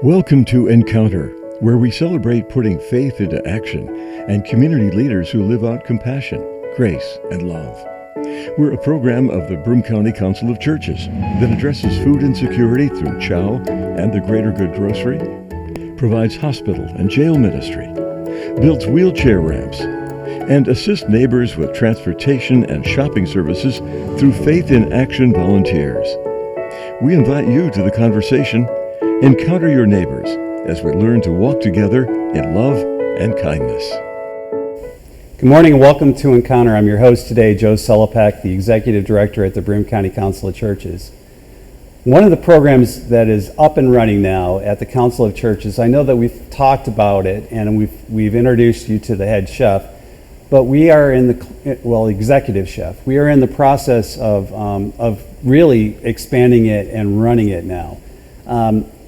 Welcome to Encounter, where we celebrate putting faith into action and community leaders who live out compassion, grace, and love. We're a program of the Broome County Council of Churches that addresses food insecurity through CHOW and the Greater Good Grocery, provides hospital and jail ministry, builds wheelchair ramps, and assists neighbors with transportation and shopping services through Faith in Action volunteers. We invite you to the conversation. Encounter your neighbors as we learn to walk together in love and kindness. Good morning and welcome to Encounter. I'm your host today, Joe Sellepack, the Executive Director at the Broome County Council of Churches. One of the programs that is up and running now at the Council of Churches, I know that we've talked about it and we've introduced you to the head chef, but we are in the, executive chef. We are in the process of really expanding it and running it now.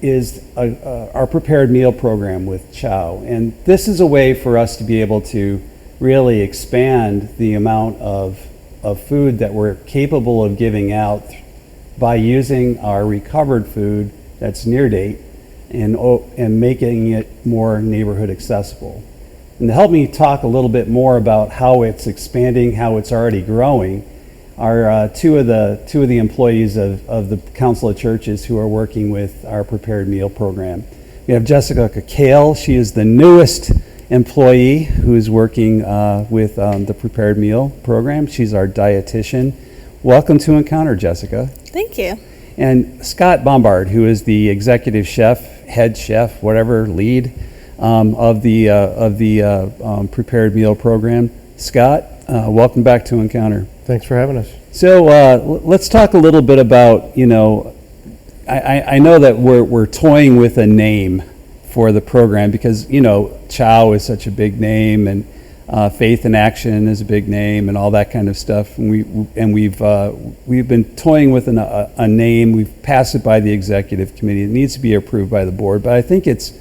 Is our prepared meal program with CHOW. And this is a way for us to be able to really expand the amount of food that we're capable of giving out by using our recovered food that's near date and making it more neighborhood accessible. And to help me talk a little bit more about how it's expanding, how it's already growing, are two of the employees of the Council of Churches who are working with our prepared meal program. We have Jessica Kehl. She is the newest employee who is working with the prepared meal program. She's our dietitian. Welcome to Encounter, Jessica. Thank you. And Scott Bombard, who is the executive chef, head chef, whatever, lead of the prepared meal program. Scott, welcome back to Encounter. Thanks for having us. So let's talk a little bit about, I know that we're toying with a name for the program because, CHOW is such a big name and Faith in Action is a big name and all that kind of stuff. And we've been toying with a name. We've passed it by the executive committee. It needs to be approved by the board, but I think it's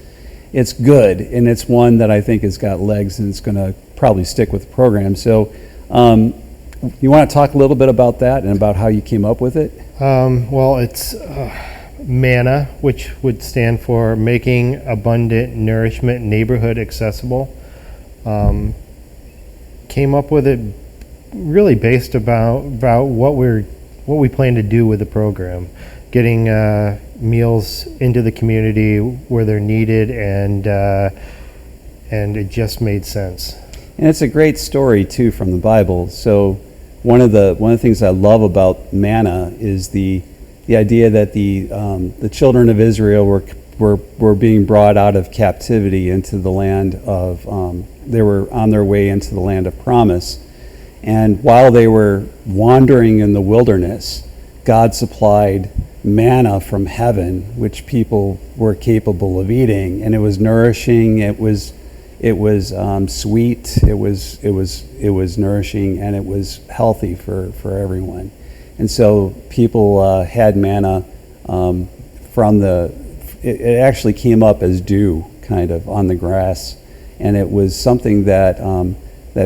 good and it's one that I think has got legs and it's going to probably stick with the program. So you want to talk a little bit about that and about how you came up with it? It's MANNA, which would stand for Making Abundant Nourishment Neighborhood Accessible. Came up with it really based about what we plan to do with the program, getting meals into the community where they're needed, and it just made sense. And it's a great story too from the Bible. So one of the things I love about manna is the idea that the children of Israel were being brought out of captivity into the land of they were on their way into the land of promise, and while they were wandering in the wilderness, God supplied manna from heaven, which people were capable of eating, and it was nourishing. It was sweet. It was nourishing, and it was healthy for everyone. And so people had manna from it actually came up as dew, kind of on the grass, and it was something that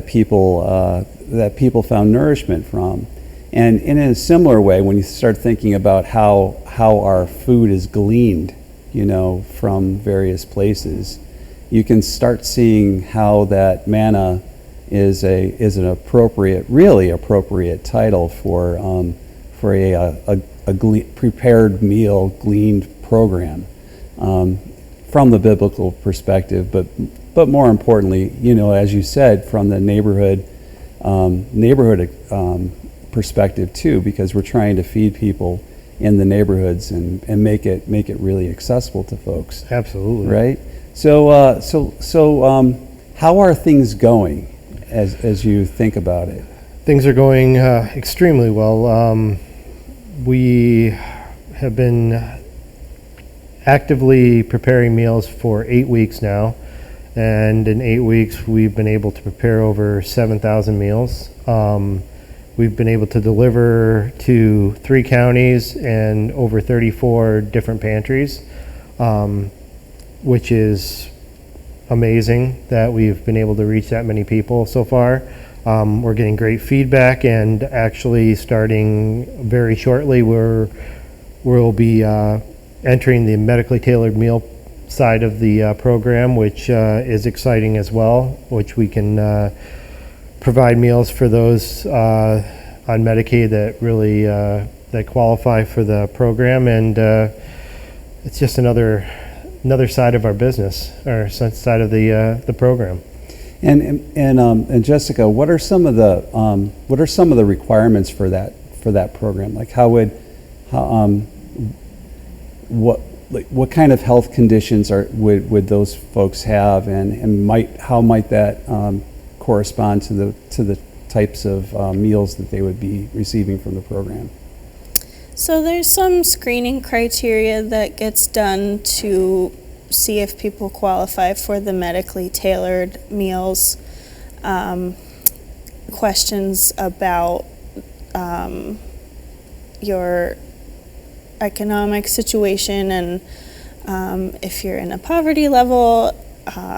people found nourishment from. And in a similar way, when you start thinking about how our food is gleaned, from various places, you can start seeing how that manna is an really appropriate title for a prepared meal gleaned program from the biblical perspective, but more importantly, as you said, from the neighborhood perspective too, because we're trying to feed people in the neighborhoods and make it really accessible to folks. Absolutely. Right. So how are things going as you think about it? Things are going extremely well. We have been actively preparing meals for 8 weeks now, and in 8 weeks we've been able to prepare over 7,000 meals. We've been able to deliver to 3 counties and over 34 different pantries, which is amazing that we've been able to reach that many people so far. We're getting great feedback, and actually starting very shortly we'll be entering the medically tailored meal side of the program, which is exciting as well, which we can provide meals for those on Medicaid that really that qualify for the program, and it's just another side of our business, or side of the program. And Jessica, what are some of the requirements for that program? Like what kind of health conditions would those folks have, and how might that correspond to the types of meals that they would be receiving from the program? So there's some screening criteria that gets done to see if people qualify for the medically tailored meals. Questions about your economic situation, and if you're in a poverty level,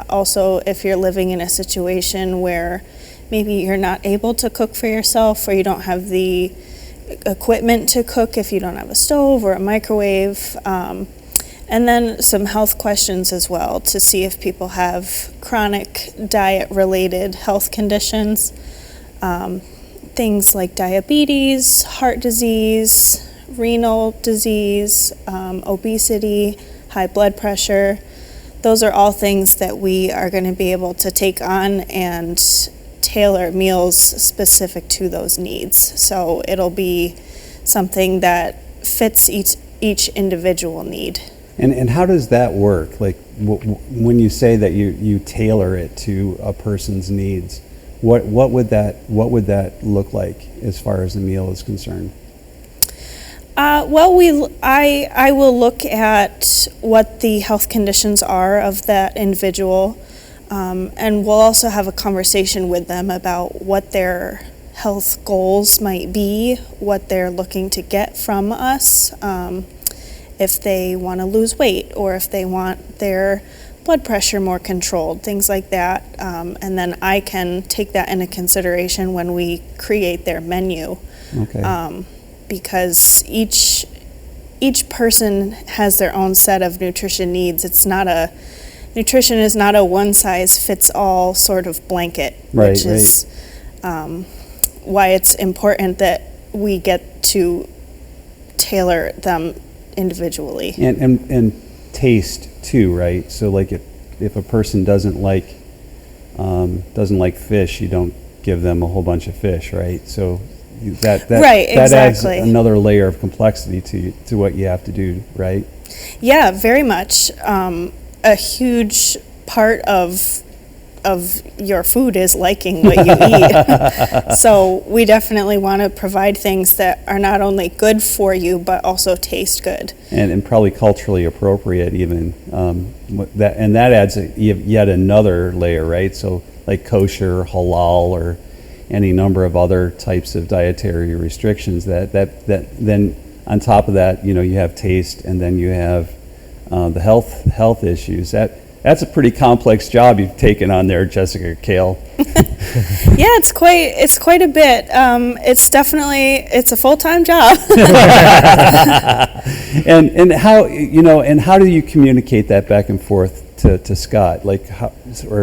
also if you're living in a situation where maybe you're not able to cook for yourself, or you don't have the equipment to cook, if you don't have a stove or a microwave. And then some health questions as well, to see if people have chronic diet-related health conditions, things like diabetes, heart disease, renal disease, obesity, high blood pressure. Those are all things that we are going to be able to take on and tailor meals specific to those needs. So it'll be something that fits each individual need. And how does that work? Like when you say that you tailor it to a person's needs, what would that look like as far as the meal is concerned? Well, I will look at what the health conditions are of that individual, and we'll also have a conversation with them about what their health goals might be, what they're looking to get from us. If they want to lose weight, or if they want their blood pressure more controlled, things like that. And then I can take that into consideration when we create their menu. Okay. Because each person has their own set of nutrition needs. Nutrition is not a one-size-fits-all sort of blanket, which is why it's important that we get to tailor them individually. And taste too, right? So like if a person doesn't like fish, you don't give them a whole bunch of fish, right? So that exactly. adds another layer of complexity to what you have to do, right? Yeah, very much. A huge part of your food is liking what you eat. So we definitely want to provide things that are not only good for you, but also taste good. And probably culturally appropriate even. That adds yet another layer, right? So like kosher, halal, or any number of other types of dietary restrictions that then on top of that, you have taste, and then you have the health issues. That's a pretty complex job you've taken on there, Jessica Kehl. Yeah, it's quite a bit. It's a full-time job. and how do you communicate that back and forth to Scott?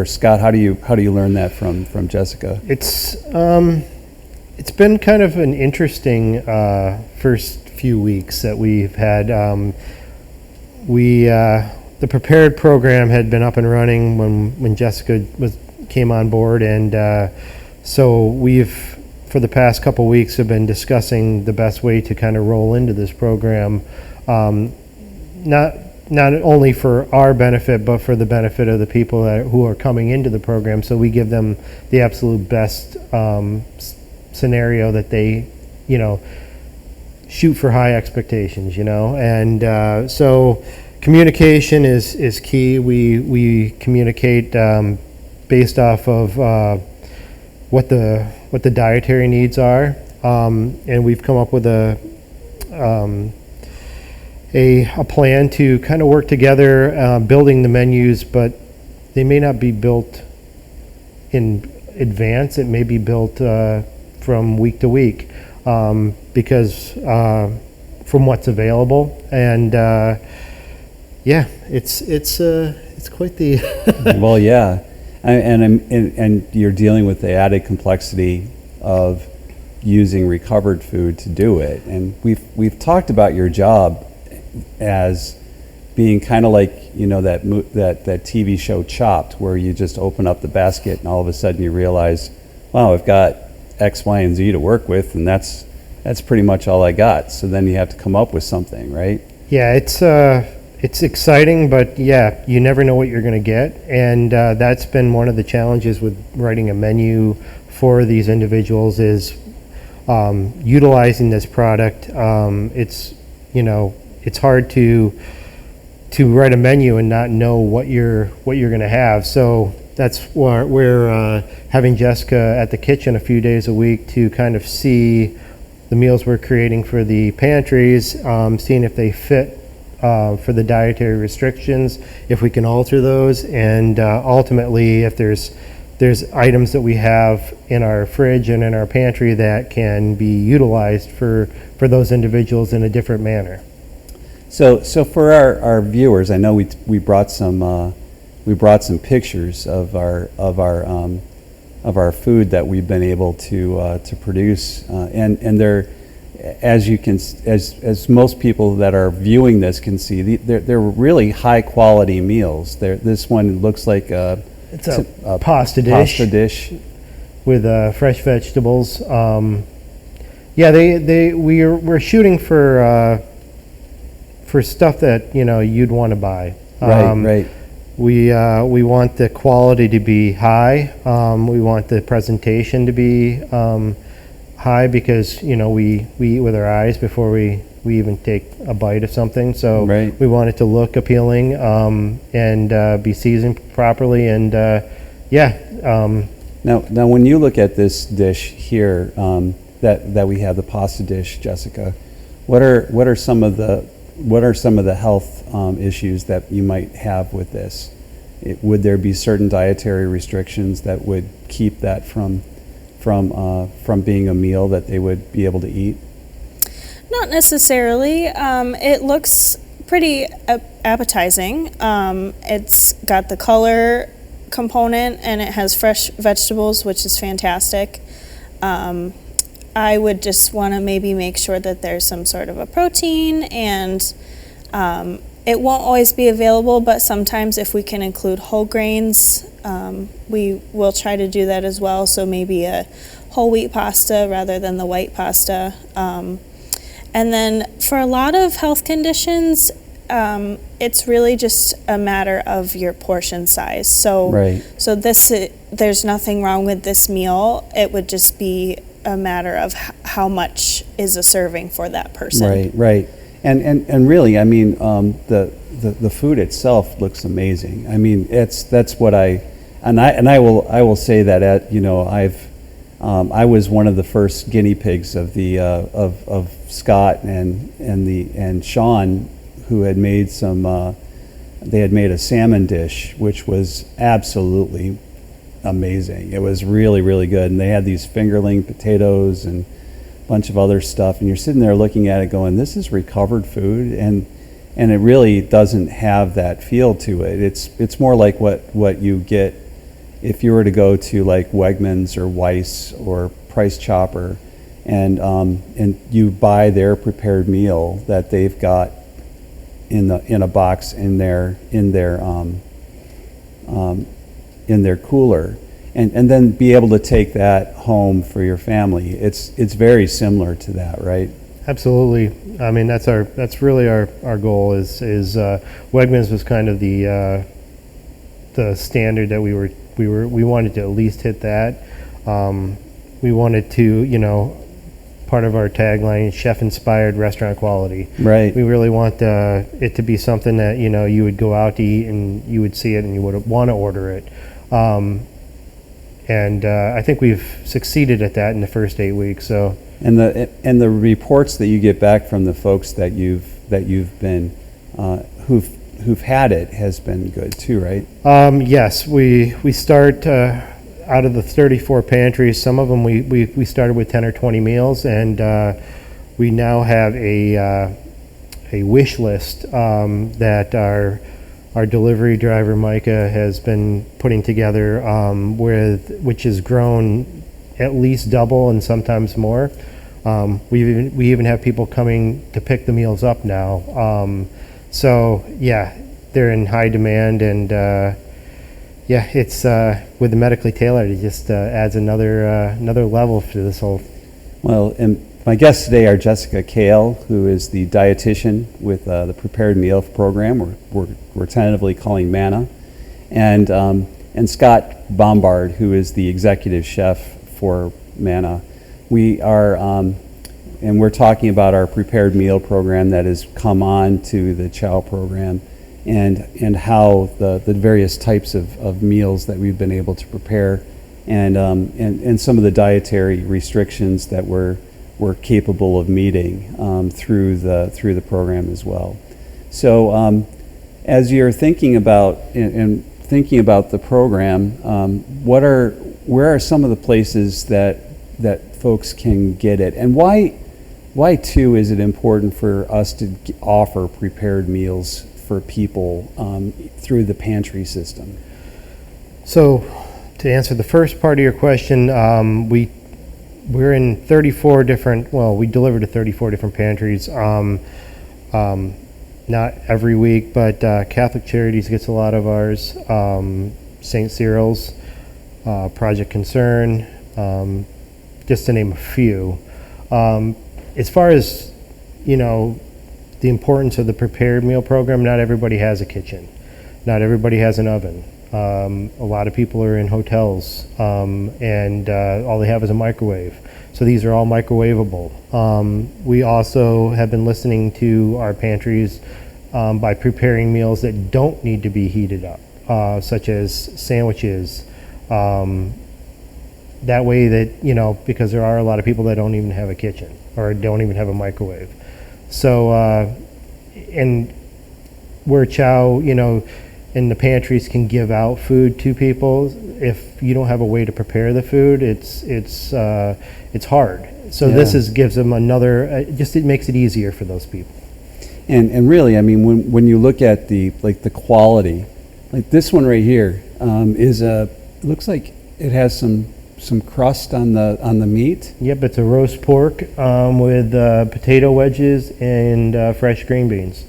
Scott, how do you learn that from Jessica? It's been kind of an interesting first few weeks that we've had. The prepared program had been up and running when Jessica came on board, and so we've, for the past couple weeks, have been discussing the best way to kind of roll into this program, not only for our benefit, but for the benefit of the people who are coming into the program. So we give them the absolute best scenario that they, shoot for high expectations, and so. Communication is key. We communicate based off of what the dietary needs are, and we've come up with a plan to kind of work together, building the menus, but they may not be built in advance. It may be built from week to week because from what's available, and Yeah, it's quite the Well, yeah, and you're dealing with the added complexity of using recovered food to do it. And we've talked about your job as being kind of like, you know, that TV show Chopped, where you just open up the basket and all of a sudden you realize, wow, I've got X, Y, and Z to work with, and that's pretty much all I got. So then you have to come up with something, right? Yeah, it's exciting, but yeah, you never know what you're going to get, and that's been one of the challenges with writing a menu for these individuals is utilizing this product. It's hard to write a menu and not know what you're going to have. So that's where we're having Jessica at the kitchen a few days a week to kind of see the meals we're creating for the pantries, seeing if they fit for the dietary restrictions, if we can alter those, and ultimately if there's items that we have in our fridge and in our pantry that can be utilized for those individuals in a different manner. So for our viewers, I know we brought some pictures of our food that we've been able to produce, and they're, as most people that are viewing this can see, they're really high quality meals. This one looks like it's a pasta dish with fresh vegetables. We're shooting for stuff that you'd want to buy. Right. We want the quality to be high. We want the presentation to be high because we eat with our eyes before we even take a bite of something. So right. We want it to look appealing and be seasoned properly. And Now, when you look at this dish here, that we have, the pasta dish, Jessica, what are some of the health issues that you might have with this? Would there be certain dietary restrictions that would keep that from being a meal that they would be able to eat? Not necessarily. It looks pretty appetizing. It's got the color component and it has fresh vegetables, which is fantastic. I would just want to maybe make sure that there's some sort of a protein, and it won't always be available, but sometimes if we can include whole grains, we will try to do that as well. So maybe a whole wheat pasta rather than the white pasta. And then for a lot of health conditions, it's really just a matter of your portion size. So, right. So there's nothing wrong with this meal. It would just be a matter of how much is a serving for that person. Right. And really, I mean, the food itself looks amazing. I mean, that's what I will say that I was one of the first guinea pigs of the of Scott and Sean, who had made they had made a salmon dish, which was absolutely amazing. It was really, really good, and they had these fingerling potatoes and a bunch of other stuff, and you're sitting there looking at it going, this is recovered food, and it really doesn't have that feel to it. It's more like what you get if you were to go to like Wegmans or Weis or Price Chopper, and you buy their prepared meal that they've got in a box in their cooler, and then be able to take that home for your family. It's very similar to that, right? Absolutely. I mean, that's really our goal is Wegmans was kind of the standard that we wanted to at least hit that. We wanted to, part of our tagline is chef-inspired restaurant quality. Right. We really want it to be something that, you would go out to eat and you would see it and you would want to order it. And I think we've succeeded at that in the first 8 weeks. So. And the reports that you get back from the folks that you've been who've had it has been good too, right? Yes, we start out of the 34 pantries. Some of them we started with 10 or 20 meals, and we now have a a wish list that our delivery driver Micah has been putting together, which has grown at least double and sometimes more. We even have people coming to pick the meals up now. So yeah, they're in high demand, and it's with the medically tailored, it just adds another level to this whole. Well, and my guests today are Jessica Kehl, who is the dietitian with the Prepared Meal program, we're tentatively calling MANNA, and Scott Bombard, who is the executive chef for MANNA. We are, and we're talking about our Prepared Meal program that has come on to the CHOW program, and how the various types of meals that we've been able to prepare, and some of the dietary restrictions that we're capable of meeting through the program as well. So as you're thinking about the program, where are some of the places that folks can get it, and why too is it important for us to offer prepared meals for people through the pantry system? So to answer the first part of your question, we're in 34 different, we deliver to 34 different pantries. Not every week, but Catholic Charities gets a lot of ours, St. Cyril's, Project Concern, just to name a few. As far as, the importance of the prepared meal program, not everybody has a kitchen. Not everybody has an oven. A lot of people are in hotels, and all they have is a microwave. So these are all microwavable. We also have been listening to our pantries by preparing meals that don't need to be heated up, such as sandwiches. That way that, because there are a lot of people that don't even have a kitchen or don't even have a microwave. So, and where CHOW, and the pantries can give out food to people, if you don't have a way to prepare the food, it's hard. So yeah. This gives them another, it makes it easier for those people. And really, I mean, when you look at the quality, like this one right here, looks like it has some crust on the meat. Yep, it's a roast pork with potato wedges and fresh green beans,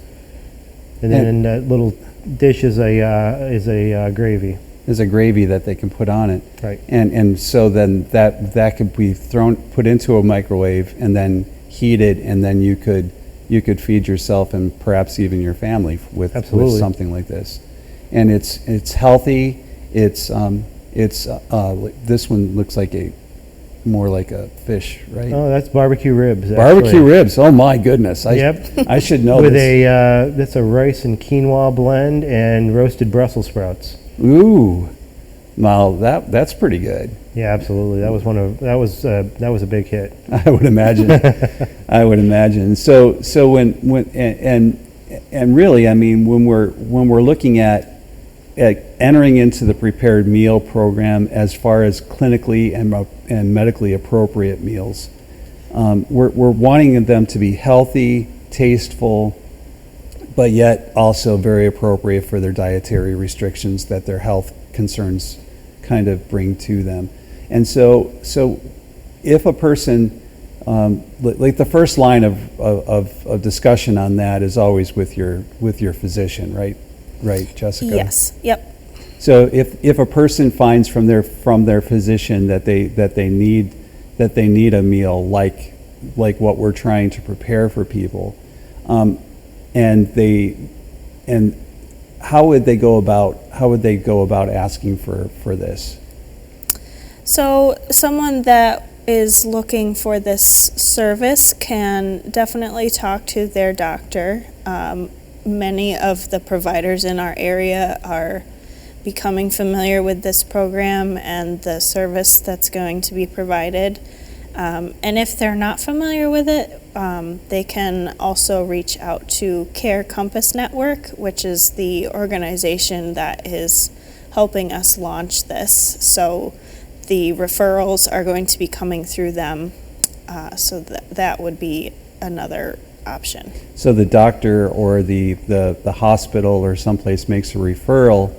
and then that little dish is a gravy. There's a gravy that they can put on it, right? And so then that could be put into a microwave and then heated, and then you could feed yourself and perhaps even your family with something like this. And it's healthy. It's this one looks like more like a fish, right? Oh, that's barbecue ribs. Barbecue ribs. Oh my goodness! Yep. I should know with this. That's a rice and quinoa blend and roasted Brussels sprouts. Ooh, well that's pretty good. Yeah, absolutely. That was a big hit. I would imagine. I would imagine. So when and really, I mean, when we're looking at entering into the prepared meal program as far as clinically and medically appropriate meals, we're wanting them to be healthy, tasteful, but yet also very appropriate for their dietary restrictions that their health concerns kind of bring to them. And so if a person, like the first line of discussion on that is always with your physician, right? Right, Jessica? Yes. Yep. So if a person finds from their physician that they need a meal like what we're trying to prepare for people, and how would they go about asking for this? So someone that is looking for this service can definitely talk to their doctor. Many of the providers in our area are becoming familiar with this program and the service that's going to be provided. And if they're not familiar with it, they can also reach out to Care Compass Network, which is the organization that is helping us launch this. So the referrals are going to be coming through them. So that would be another option. So the doctor or the hospital or someplace makes a referral,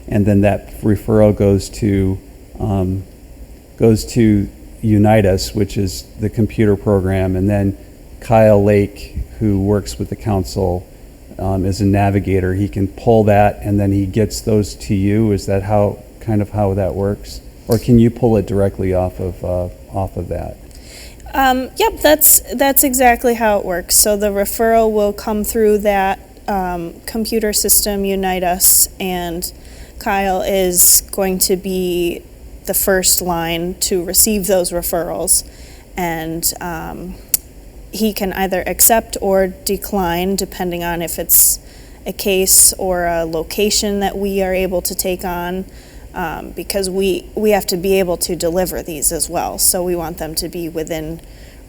and then that referral goes to Unite Us, which is the computer program, and then Kyle Lake, who works with the council, is a navigator. He can pull that, and then he gets those to you. Is that how that works, or can you pull it directly off of that? Yep, that's exactly how it works. So the referral will come through that computer system, Unite Us, and Kyle is going to be the first line to receive those referrals, and he can either accept or decline depending on if it's a case or a location that we are able to take on, because we have to be able to deliver these as well, so we want them to be within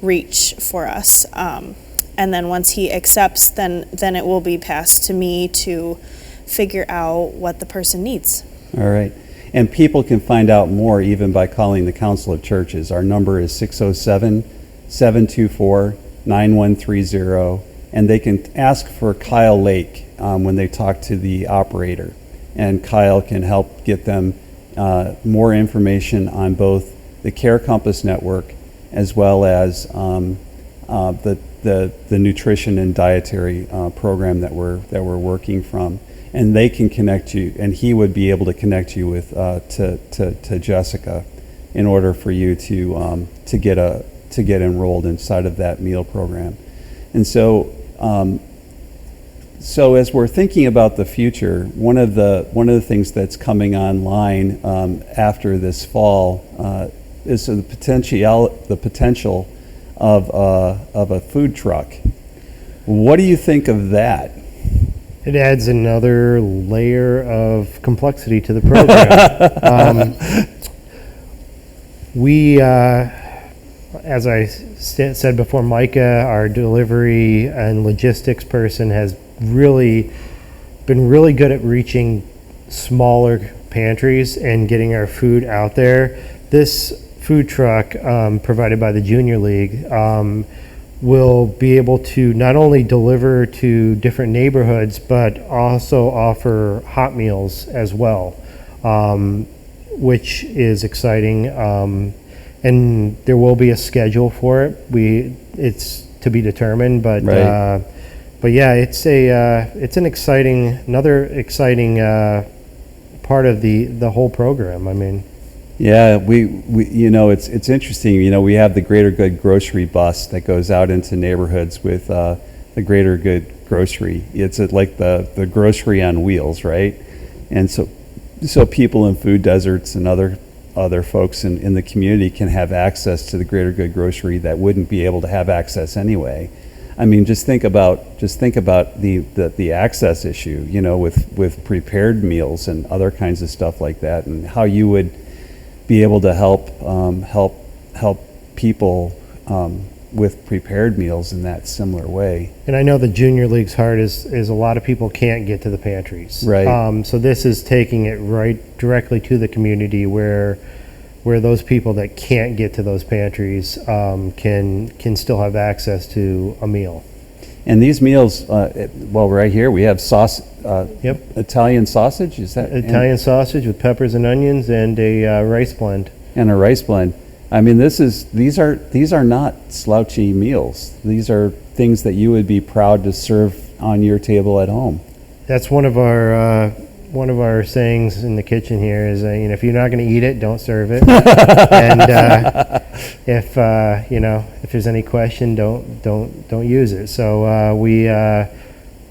reach for us. And then once he accepts, then it will be passed to me to figure out what the person needs. All right. And people can find out more even by calling the Council of Churches. Our number is 607-724-9130, and they can ask for Kyle Lake when they talk to the operator. And Kyle can help get them more information on both the Care Compass Network as well as the nutrition and dietary program that we're working from. And they can connect you, and he would be able to connect you with to Jessica in order for you to get enrolled inside of that meal program. And so as we're thinking about the future, one of the things that's coming online after this fall is the potential of a food truck. What do you think of that? It adds another layer of complexity to the program. As I said before, Micah, our delivery and logistics person, has been really good at reaching smaller pantries and getting our food out there. This food truck, provided by the Junior League, will be able to not only deliver to different neighborhoods, but also offer hot meals as well, which is exciting. And there will be a schedule for it. It's to be determined, but right. But yeah, it's another exciting part of the whole program. I mean. Yeah, we it's interesting. We have the Greater Good grocery bus that goes out into neighborhoods with the Greater Good grocery. It's like the grocery on wheels, right? And so people in food deserts and other folks in the community can have access to the Greater Good grocery that wouldn't be able to have access anyway. I mean, just think about the access issue, with prepared meals and other kinds of stuff like that, and how you would be able to help people with prepared meals in that similar way. And I know the Junior League's heart is a lot of people can't get to the pantries. Right. So this is taking it right directly to the community where those people that can't get to those pantries can still have access to a meal. And these meals, right here we have sauce. Yep. Italian sausage, is that? Italian sausage with peppers and onions and a rice blend. And a rice blend. I mean, these are not slouchy meals. These are things that you would be proud to serve on your table at home. That's one of our sayings in the kitchen here is, if you're not going to eat it, don't serve it. And if there's any question, don't use it. So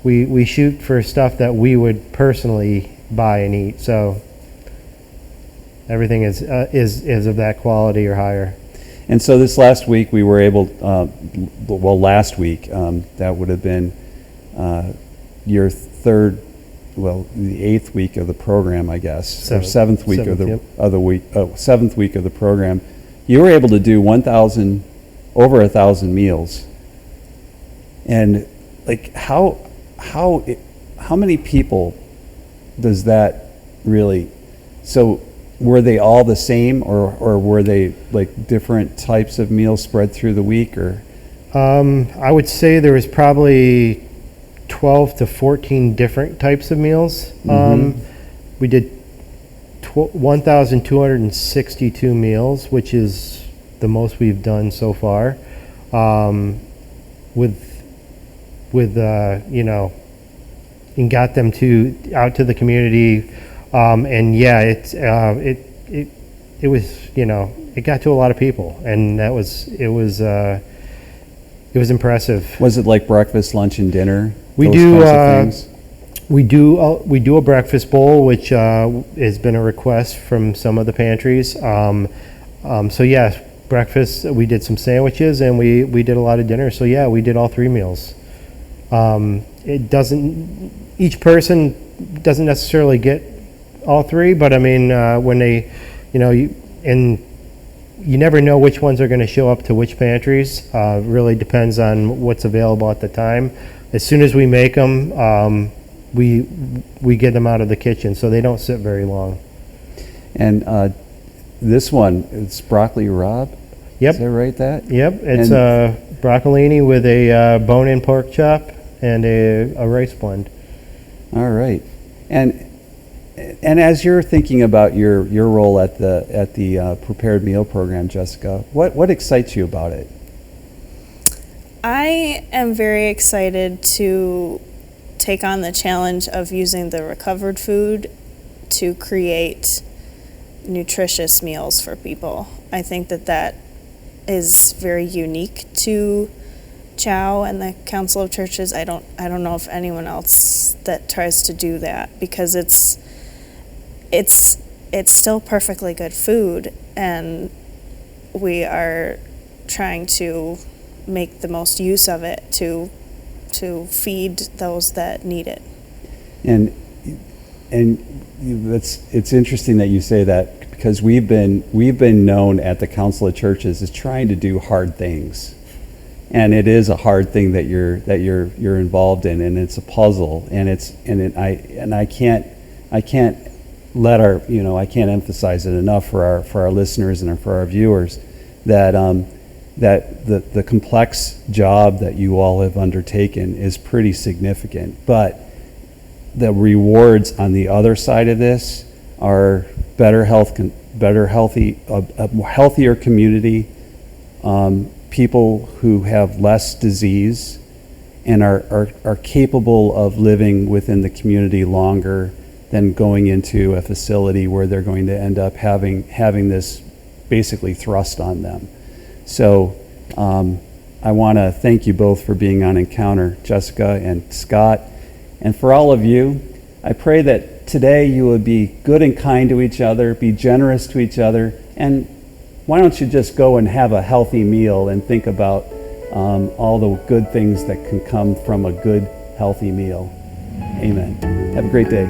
we shoot for stuff that we would personally buy and eat. So everything is of that quality or higher. And so this last week we were able, last week, that would have been your third, the 8th week of the program, I guess, or 7th week of the week, 7th week of the program. You were able to do over 1,000 meals. And like how many people does that really? So were they all the same, or were they like different types of meals spread through the week, or I would say there was probably 12 to 14 different types of meals. We did 1,262 meals, which is the most we've done so far. And got them out to the community, and yeah, it was, it got to a lot of people, and it was impressive. Was it like breakfast, lunch, and dinner? We Those do kinds of things? we do a breakfast bowl, which has been a request from some of the pantries. So yeah, breakfast. We did some sandwiches, and we did a lot of dinner. So yeah, we did all 3 meals. Each person doesn't necessarily get all 3, but I mean, when they, you never know which ones are going to show up to which pantries. Really depends on what's available at the time. As soon as we make them, we get them out of the kitchen, so they don't sit very long. And this one, it's broccoli rabe? Yep. Is that right, that? Yep, it's broccolini with a bone-in pork chop and a rice blend. All right. And as you're thinking about your role at the prepared meal program, Jessica, what excites you about it? I am very excited to take on the challenge of using the recovered food to create nutritious meals for people. I think that is very unique to Chow and the Council of Churches. I don't know if anyone else that tries to do that, because it's still perfectly good food, and we are trying to make the most use of it to feed those that need it. And it's interesting that you say that, because we've been known at the Council of Churches as trying to do hard things. And it is a hard thing that you're involved in, and it's a puzzle, and I can't emphasize it enough for our listeners and for our viewers that the complex job that you all have undertaken is pretty significant, but the rewards on the other side of this are better health, a healthier community. People who have less disease and are capable of living within the community longer than going into a facility where they're going to end up having this basically thrust on them. So I want to thank you both for being on Encounter, Jessica and Scott. And for all of you, I pray that today you would be good and kind to each other, be generous to each other, and why don't you just go and have a healthy meal and think about all the good things that can come from a good, healthy meal. Amen. Have a great day.